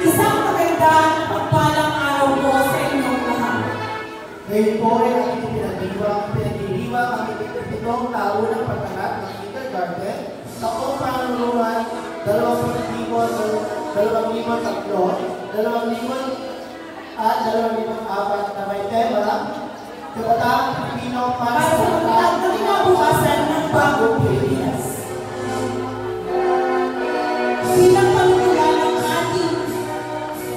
Isang magandang pagpalang araw po sa inyong lahat. Ngayon po ay aking pinagdiriwang ang ikapitong taon ng pagkanat ng kindergarten taong panganguluhan 2003, 2004 na may tema Kabataan Pilipino para sa kabataan na kinabukasan ng bagong Pilipinas.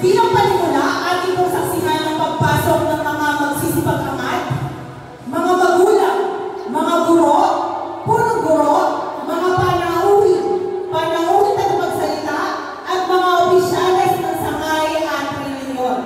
Bilang panimula, ating pong saksihan ng pagpasok ng mga magsisipag-angat, mga magulang, mga guro, punong guro, mga panauwi na magsalita, at mga opisyales ng sangay at reliyon.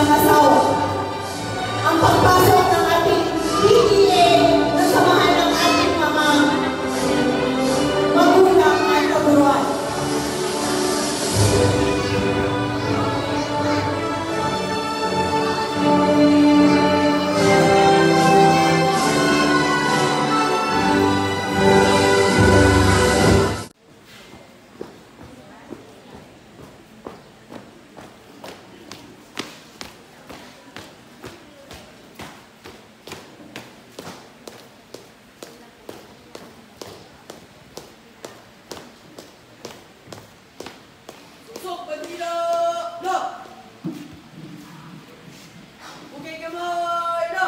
pangangasawa. Ang pagpasok ng ating PTA na samahan ng ating mga magulang at kaguruan. Sok, bandila! Na! Bukay kamay! Na!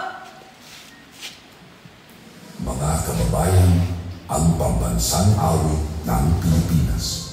Mga kababayan, ang pambansang awit ng Pilipinas.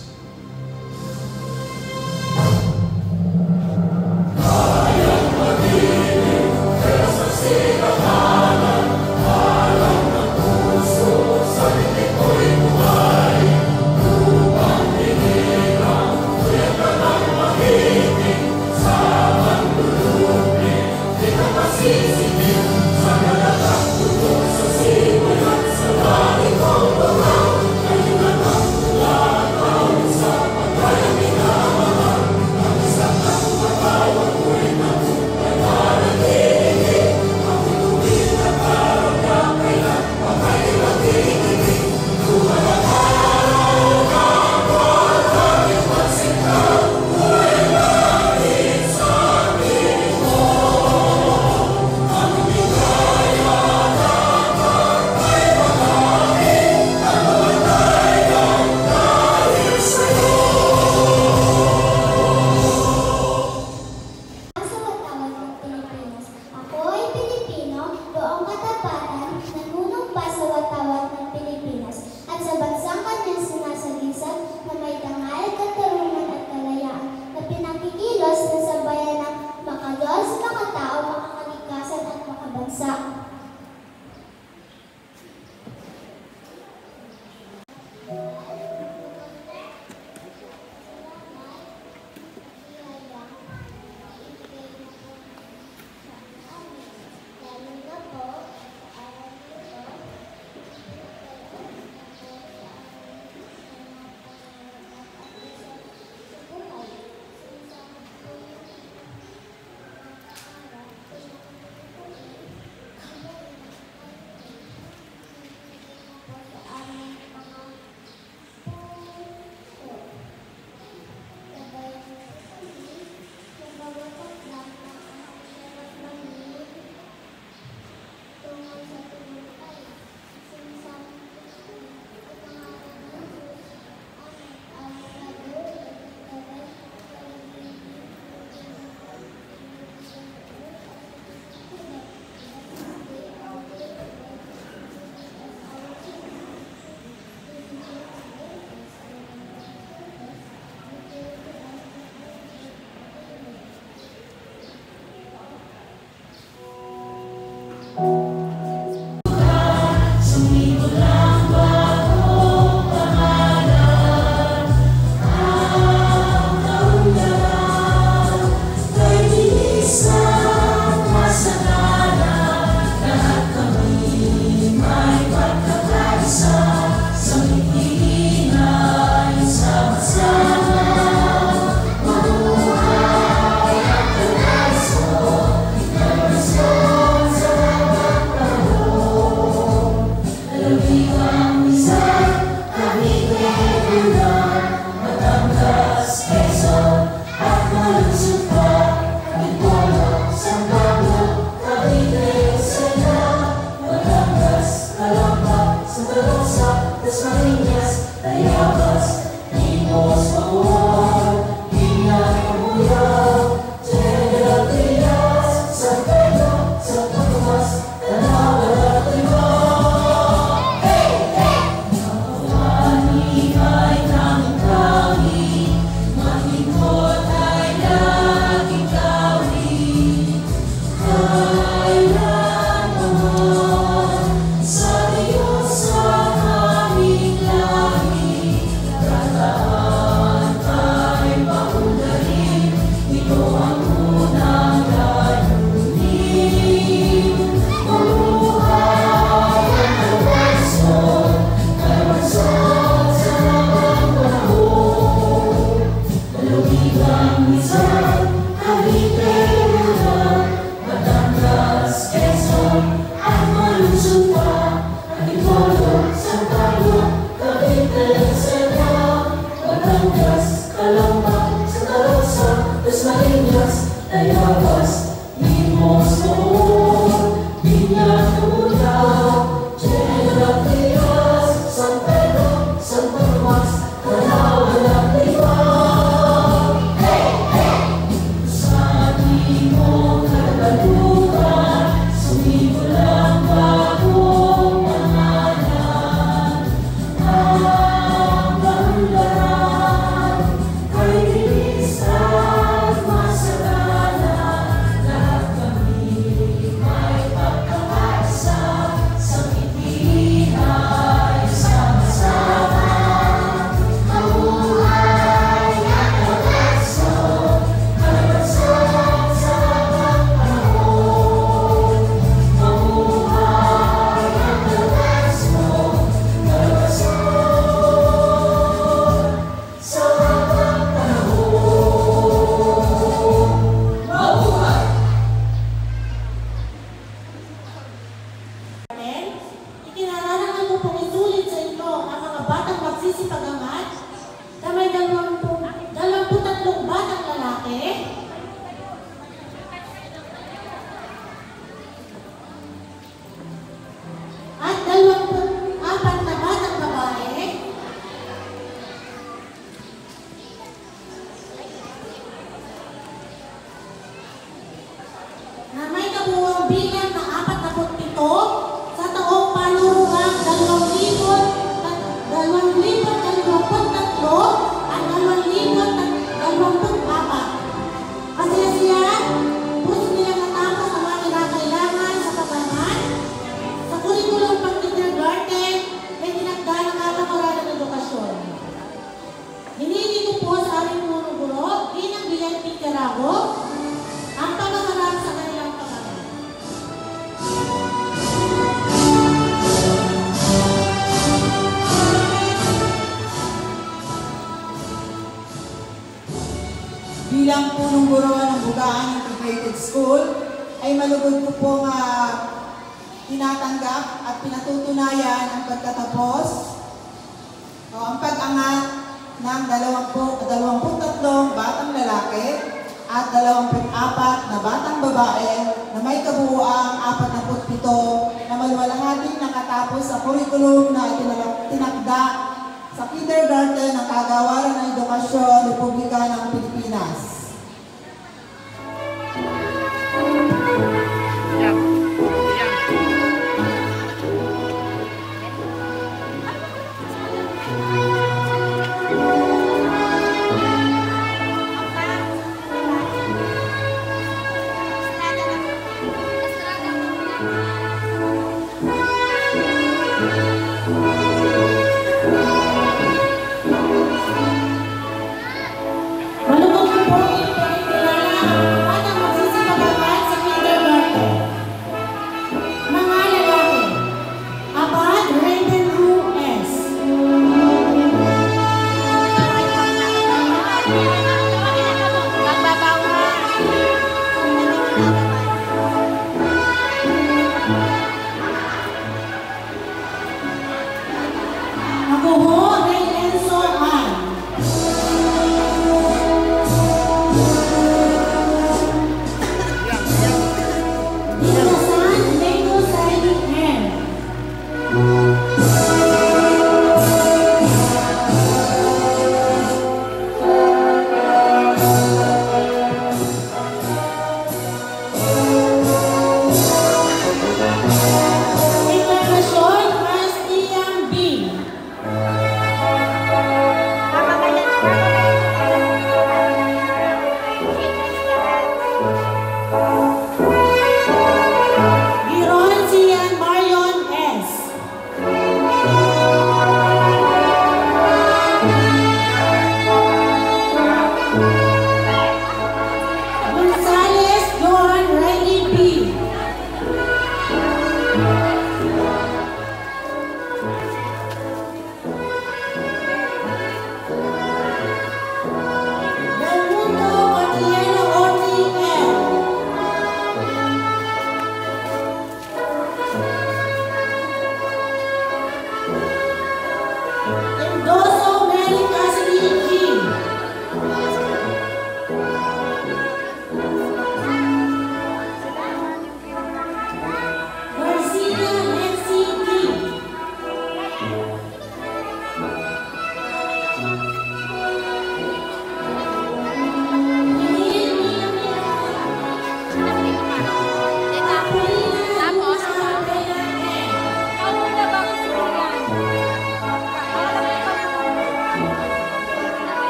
Ikinararangan ko pong isulit sa inyo ang mga batang magsisipag-amat na may 23 batang lalaki at 24 na batang babae na may kabuuang bilang na 47 sa taong panuruang 2023 at 2024. Masaya-siya, puso nilang natapos ang mga kinakailangan sa pag-amat sa kurikulum pang-kindergarten may tinagda ng katamaran ng edukasyon. Hinili ko po sa aming punong guro bilang BNP Carago ang pamamaraan sa kanilang pag-amat. Bilang punong guro ng Bugaan Integrated School, ay malugod ko pong tinatanggap at pinatutunayan ang pagtatapos o ang pag-angat ng 23 batang lalaki at 24 na batang babae na may kabuuang 47 na maluwalhating nakatapos sa kurikulum na tinakda sa kindergarten ng Kagawaran ng Edukasyon, Republika ng Pilipinas. Malugod ko po ipinakilala ang batang magsisipag-amat sa kindergarten. Mga lalaki, Abad Raven Ruiz. Ako ho, Ray Enzo Ann. Dinasan Lego Silent Hand.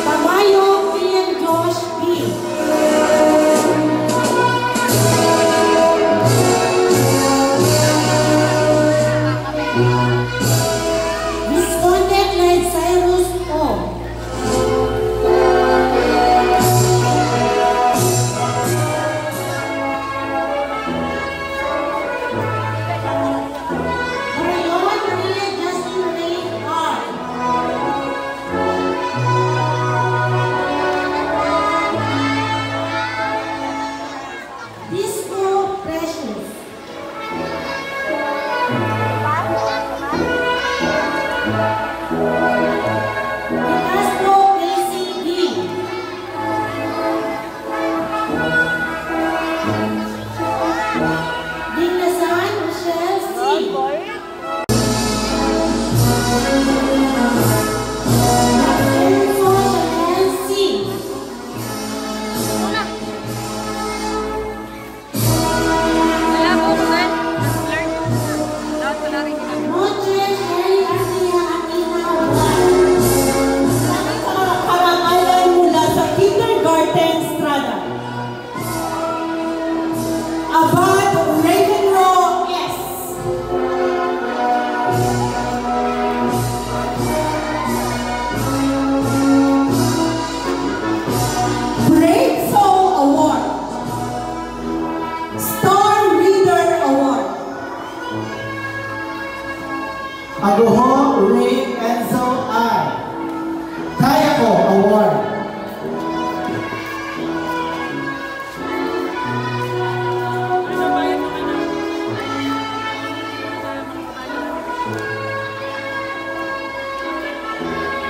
Tamayo William Josh B. Visconde Clyde Cyrus O. Marayon Maria Justin Ray R. Disco Precious. Castro Casey D. Dinglasan Michelle C. Enzo Chanel C. Noche Sherry Arcia Aquina Juan. Karangalan mula sa Kindergarten Strada. Abad Ravenro S. Brave Soul Award. Star Reader Award. Aguho Ray Enzo I. Kaya Ko Award.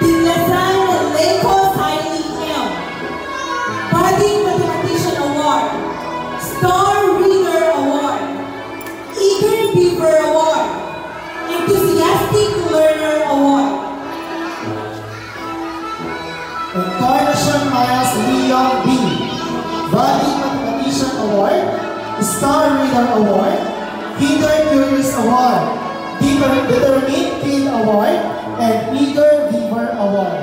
Dinglasan Leco Siley M. Budding Mathematician Award. Star Reader Award. Eager Beaver Award. Enthusiastic Learner Award. Encarnacion Miles Leon B. Budding Mathematician Award. Star Reader Award. Kinder Curious Award. Determined Kid Award. And Eager Beaver Award.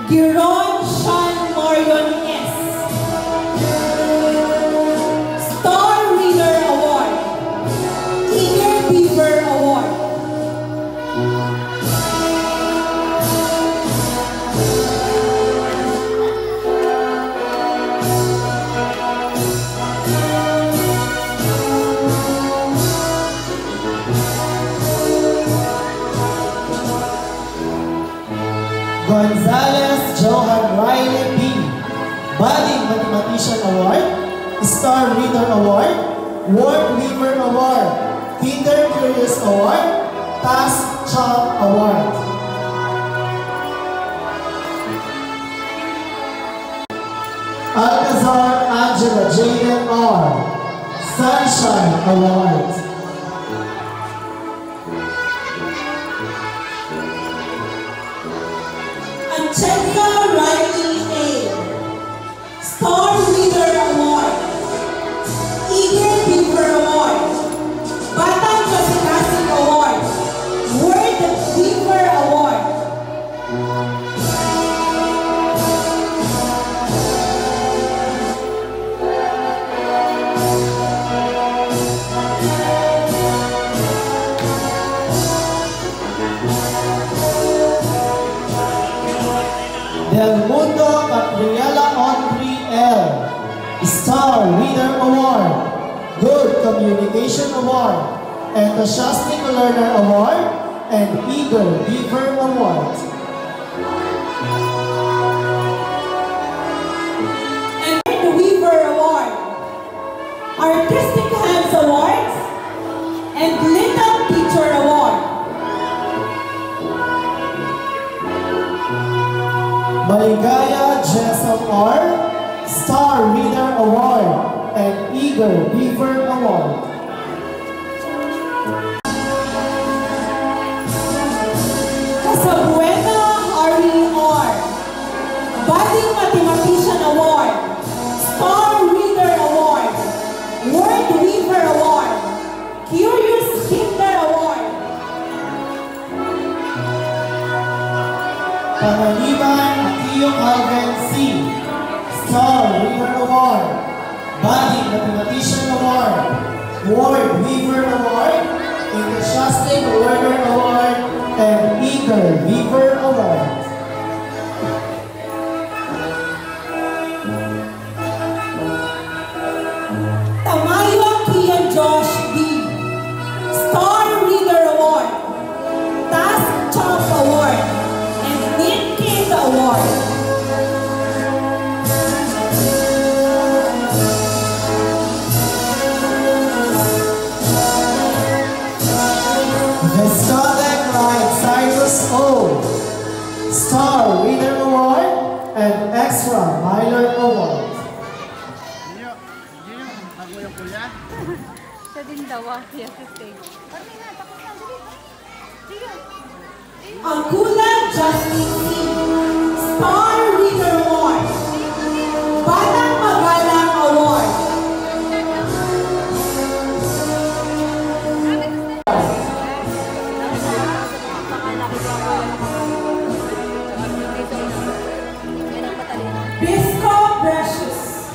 Giron Sean Marion S. Star Reader Award. Eager Beaver Award. Gonzalez Johan Riley B. Budding Mathematician Award. Star Reader Award. Ward Weaver Award. Kinder Curious Award. Task Child Award. Alcazar Angela Jaden R. Sunshine Award. Anchenka Riley A. Star Reader Award. Eager Beaver Award. Batang Kasikasik Award. Word Beaver Award. Del Mundo Gabriela Audrey L. Star Reader Award, Good Communication Award, Enthusiastic Learner Award, and Eager Beaver Award. And the Weaver Award. Artistic Hands Awards. And Little Teacher Award. Maligaya Jessel R. Star Reader Award, and Eager Beaver Award. Casabuena Harry R. Budding Mathematician Award. Star Reader Award. Word Weaver Award. Pangaliban Akio Calvin C. Star Reader Award, Budding Mathematician Award, Ward Weaver Award, Enthusiastic Learner Award, and Eager Weaver Award. Tamayo Kian Josh D. Star Reader Award, Task Top Award, and Nick Kid Award. Vestonic Light Cyrus O. Star Reader Award, and Extra Miler Award. Sa din daw, siya sa stage. Angkulan Justin C. Star Reader Award, Batang Magalang Award. Bisco Precious,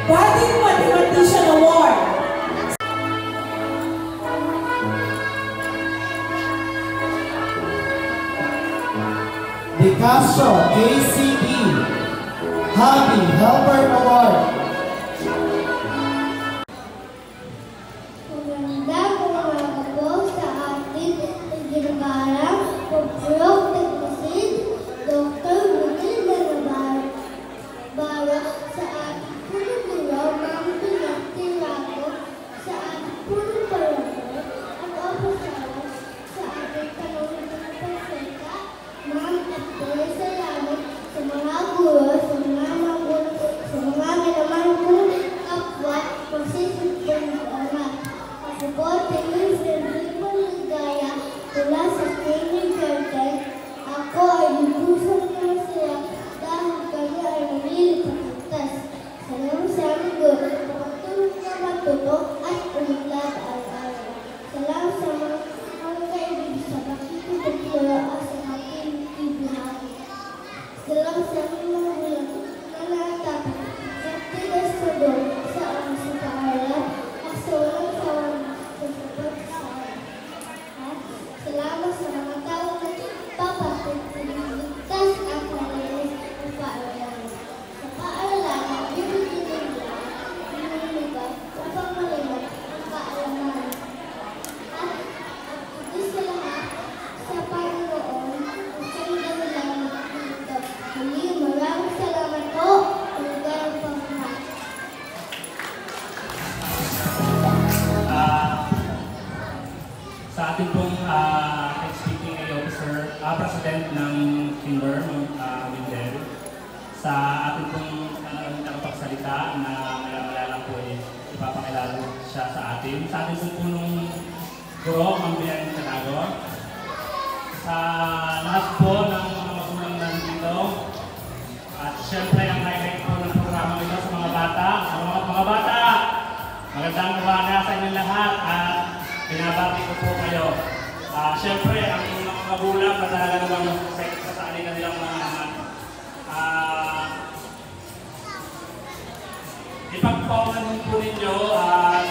Budding Mathematician Award. De Castro KCD Hobby Helper Award. Magandang umaga po sa ating ginagalang pagpulong nagmasid, Dr. Rudy Nanabawa sa ating punong-gulaw, mga pinagtirago sa ating punong-palabot, at opasawas sa ating panunod-paseka, Ma'am at Boy, salamat sa mga guro, sa mga magulo, sa mga minaman kong kapwa, magsisipon anak. Ako po, tingin sa Ripon Ligaya, mula sa kindergarten. Ako ay lubusang na sila dahil kami ay nalilipatas. Salamat sa aming guro, pagtulog na matuto at umiglat araw-araw. Salamat sa mga kaibigan sa pakikipagturo at sa aking ibinahagi. Salamat sa aming mga gulang na natapos sa tinestador sa aming sa paaralan at sa walang sawang sa sapat sa amin. At salamat sa mga tao na papatid sa ligtas at malinis ng paaralan. Sa paaralan, bibigyan nila ng lugar upang malimat ang kaalaman. At higit sa lahat, sa Panginoon, ang siyang dahilan dito. Muli, maraming salamat po. Hanggang pagkakas. Sa ating pong ex-PTA officer, president ng Timber, Mindel, sa ating pong tagapagsalita na maya-maya lang po ipapakilala siya sa atin. Sa ating pong punong guro, Ma'am Bian Canago, sa lahat po ng mga magulang nandito, at syempre ang highlight po ng programa ito sa mga bata, sa mga bata, magandang umaga sa inyong lahat at pinabati ko po kayo. Siyempre, ang mga magulang na talaga namang sa kanilang mga anak. Ipagpawalan po ninyo at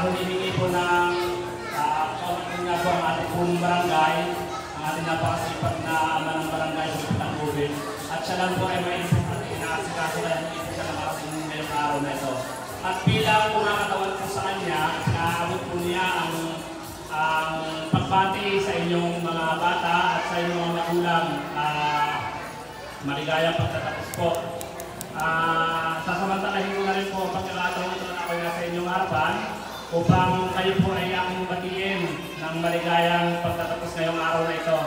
humihingi po ng kawalan nga po ang ating pong barangay, ang ating napakasipag na ama ng barangay sa Pitang Bubin. At siya lang po ay may at inaasikaso na hindi po siya nakasing ngayong araw na ito. At bilang kumakatawan po sa kanya, naabot po niya ang pagbati sa inyong mga bata at sa inyong mga magulang. Maligayang pagtatapos po. Sasamantalahin ko na rin po ang pagkakataon ito na ako'y nasa inyong harapan upang kayo po ay aking batiin ng maligayang pagtatapos ngayong araw na ito.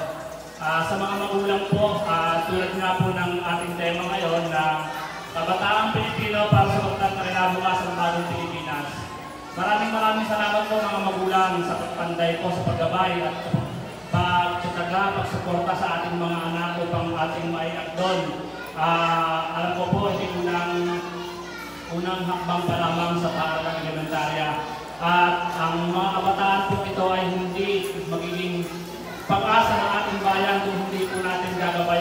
Sa mga magulang po, tulad nga po ng ating tema ngayon na Kabataang Pilipino para sa pagkakarilabukas ng bagong Pilipinas. Maraming salamat po mga magulang sa pagpanday po sa paggabay at pagsuporta sa ating mga anak upang ating maiakdon. Alam ko po, hindi unang hakbang pa lamang sa paaralang elementarya. At ang mga kabataan po ito ay hindi magiging pag-asa ng ating bayan kung hindi po natin gagabayan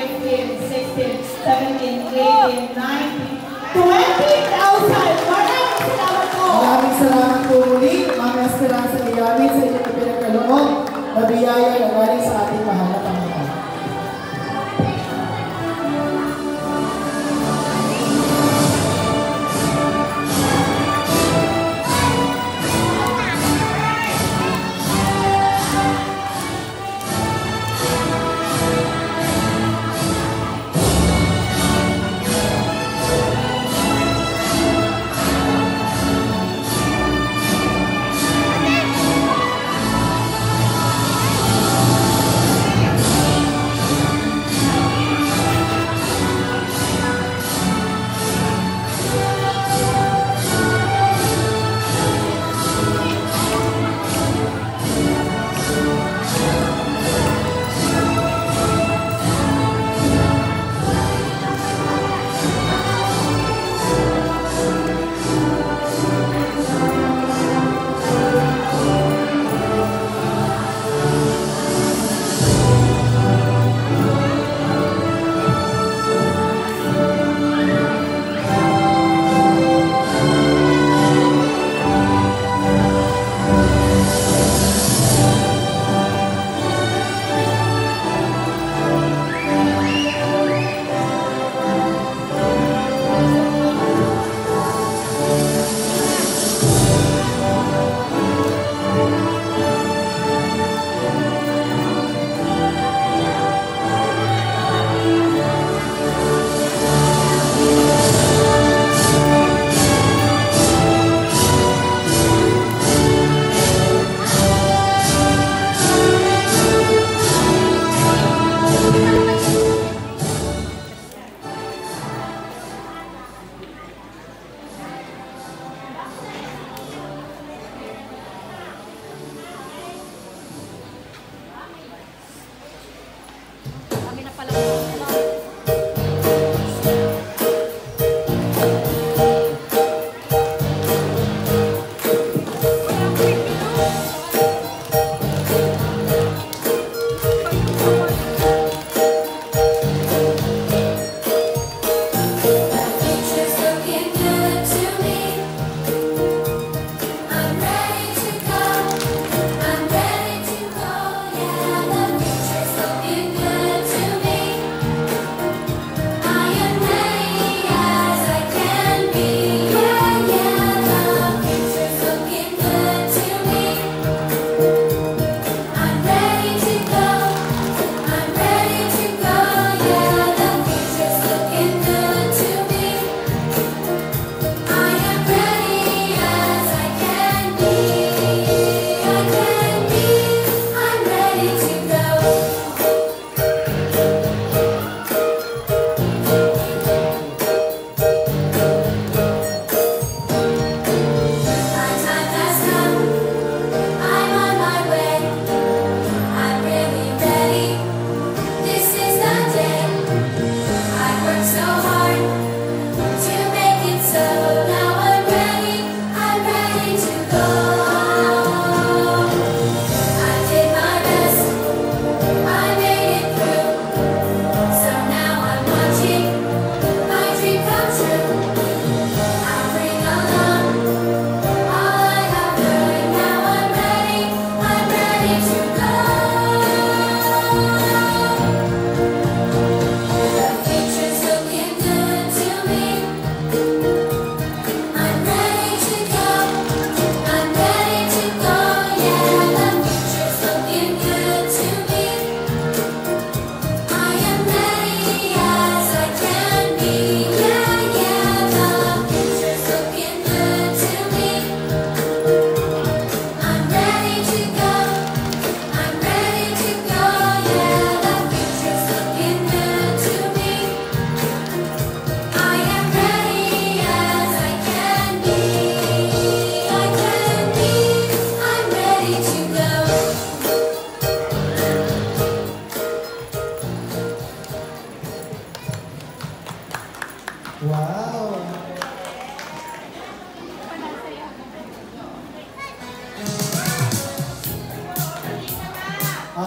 15, 16, 17, 18, 19, 20,000! Maraming salamat po! Maraming salamat po muli, Ma'am Esperanza Liamit, sa inyong pinagkaloob na biyaya na galing sa ating mahal na Panginoon.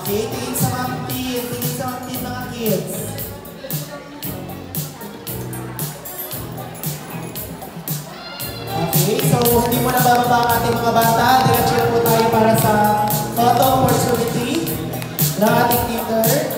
Okay, tingin sa mga kids. Tingin sa mga kids. Okay, so hindi mo na bababa ang ating mga bata. Diretso na po tayo para sa photo opportunity ng ating teacher.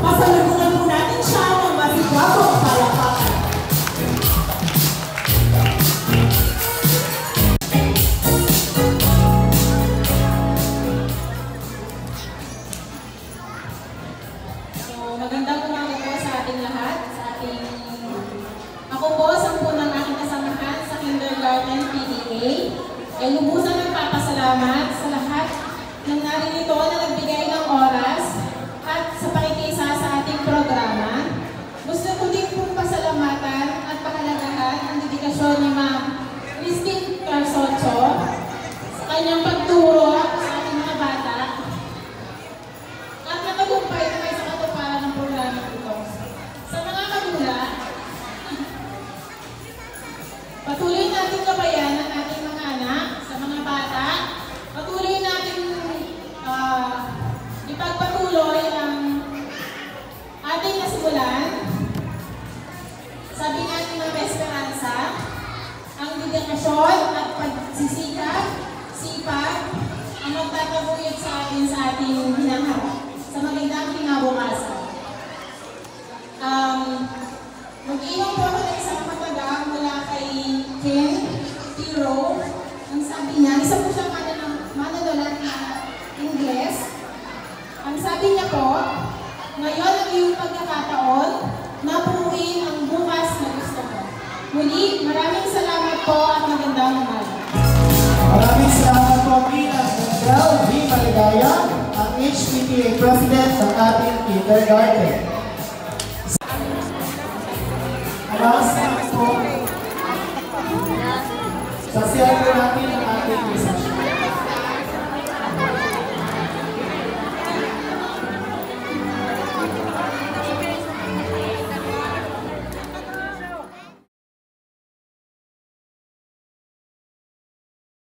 Pasalubungan po natin siya ng masigabong palakpakan. So, magandang umaga po sa ating lahat. Ako po, 10 ng aking kasamahan sa Kindergarten PDA. Ay lubusan ng papasalamat sa lahat ng naririto na nagbigay ng oras at sa pakikisa sa ating programa. Gusto ko din pong pasalamatan at pahalagahan ang dedikasyon ni Ma'am Christine Carsocho sa kanyang pagturo sa ating mga bata at natagumpay na may sa katuparan ng programa ito. Sa mga magulang, patuloy natin gabayan ang ating mga anak, sa mga bata, patuloy natin ipagpatuloy ang ating nasimulan. Sabi natin ng Esperanza, ang dedikasyon at pagsisikap, sipag, ang magtataguyod sa atin sa ating hinaharap, sa magandang kinabukasan. Mag-inom po ako ng isang mataga mula kay Ken Tiro. Ang sabi niya, isa po siyang mananulat na Ingles. Ang sabi niya po, ngayon ang iyong pagkakataon na buuin ang bukas na gusto ko. Muli, maraming salamat po at magandang umaga. Maraming salamat po, Minas Miguel V. Maligaya, ang HPTA President ng ating kindergarten. Salamat po. Sasiyan po natin ang ating